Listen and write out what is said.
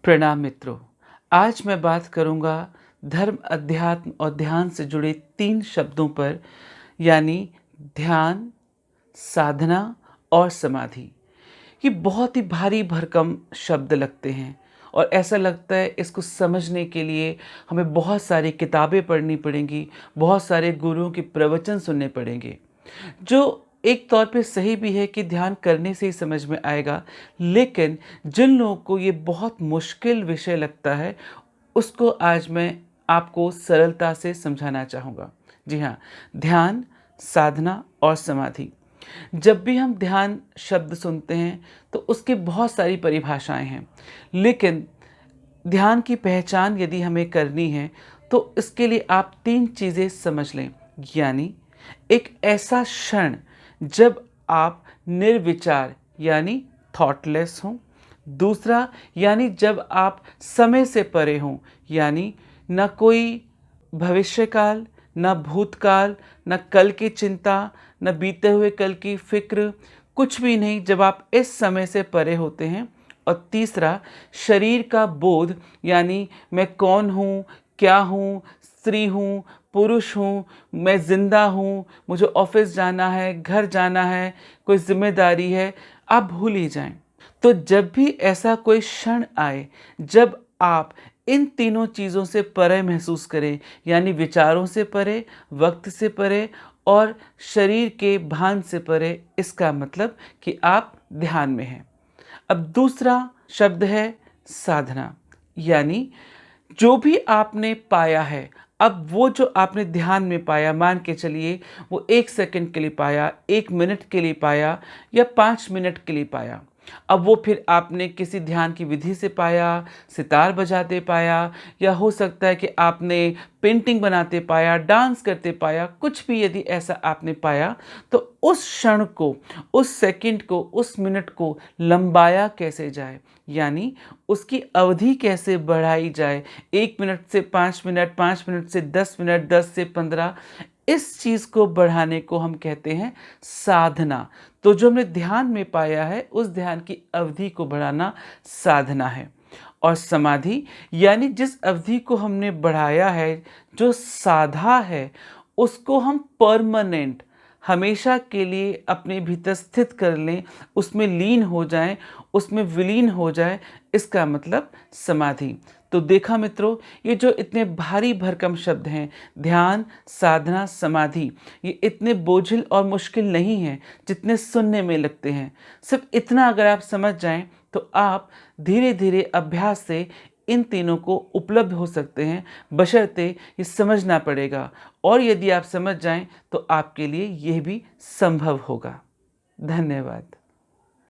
प्रणाम मित्रों। आज मैं बात करूंगा धर्म, अध्यात्म और ध्यान से जुड़े 3 शब्दों पर, यानी ध्यान, साधना और समाधि। ये बहुत ही भारी भरकम शब्द लगते हैं और ऐसा लगता है इसको समझने के लिए हमें बहुत सारी किताबें पढ़नी पड़ेंगी, बहुत सारे गुरुओं के प्रवचन सुनने पड़ेंगे। जो एक तौर पे सही भी है कि ध्यान करने से ही समझ में आएगा, लेकिन जिन लोगों को ये बहुत मुश्किल विषय लगता है, उसको आज मैं आपको सरलता से समझाना चाहूँगा। जी हाँ, ध्यान, साधना और समाधि। जब भी हम ध्यान शब्द सुनते हैं, तो उसकी बहुत सारी परिभाषाएँ हैं, लेकिन ध्यान की पहचान यदि हमें करनी है, तो इसके लिए आप 3 चीज़ें समझ लें। यानी एक ऐसा क्षण जब आप निर्विचार यानी थॉटलेस हों। दूसरा, यानी जब आप समय से परे हों, यानी न कोई भविष्यकाल, न भूतकाल, न कल की चिंता, न बीते हुए कल की फ़िक्र, कुछ भी नहीं, जब आप इस समय से परे होते हैं। और तीसरा, शरीर का बोध, यानी मैं कौन हूँ, क्या हूँ, स्त्री हूँ, पुरुष हूँ, मैं ज़िंदा हूँ, मुझे ऑफ़िस जाना है, घर जाना है, कोई ज़िम्मेदारी है, आप भूल ही जाएँ। तो जब भी ऐसा कोई क्षण आए, जब आप इन तीनों चीज़ों से परे महसूस करें, यानी विचारों से परे, वक़्त से परे और शरीर के भान से परे, इसका मतलब कि आप ध्यान में हैं। अब दूसरा शब्द है साधना, यानी जो भी आपने पाया है, अब वो जो आपने ध्यान में पाया, मान के चलिए वो 1 सेकंड के लिए पाया, 1 मिनट के लिए पाया या 5 मिनट के लिए पाया। अब वो फिर आपने किसी ध्यान की विधि से पाया, सितार बजाते पाया, या हो सकता है कि आपने पेंटिंग बनाते पाया, डांस करते पाया, कुछ भी यदि ऐसा आपने पाया, तो उस क्षण को, उस सेकंड को, उस मिनट को लंबाया कैसे जाए, यानी उसकी अवधि कैसे बढ़ाई जाए। 1 मिनट से 5 मिनट, 5 मिनट से 10 मिनट, 10 से 15, इस चीज़ को बढ़ाने को हम कहते हैं साधना। तो जो हमने ध्यान में पाया है, उस ध्यान की अवधि को बढ़ाना साधना है। और समाधि, यानी जिस अवधि को हमने बढ़ाया है, जो साधा है, उसको हम परमानेंट, हमेशा के लिए अपने भीतर स्थित कर लें, उसमें लीन हो जाएं, उसमें विलीन हो जाए, इसका मतलब समाधि। तो देखा मित्रों, ये जो इतने भारी भरकम शब्द हैं, ध्यान, साधना, समाधि, ये इतने बोझिल और मुश्किल नहीं हैं जितने सुनने में लगते हैं। सिर्फ इतना अगर आप समझ जाएं, तो आप धीरे धीरे अभ्यास से इन तीनों को उपलब्ध हो सकते हैं, बशर्ते ये समझना पड़ेगा। और यदि आप समझ जाएं, तो आपके लिए यह भी संभव होगा। धन्यवाद।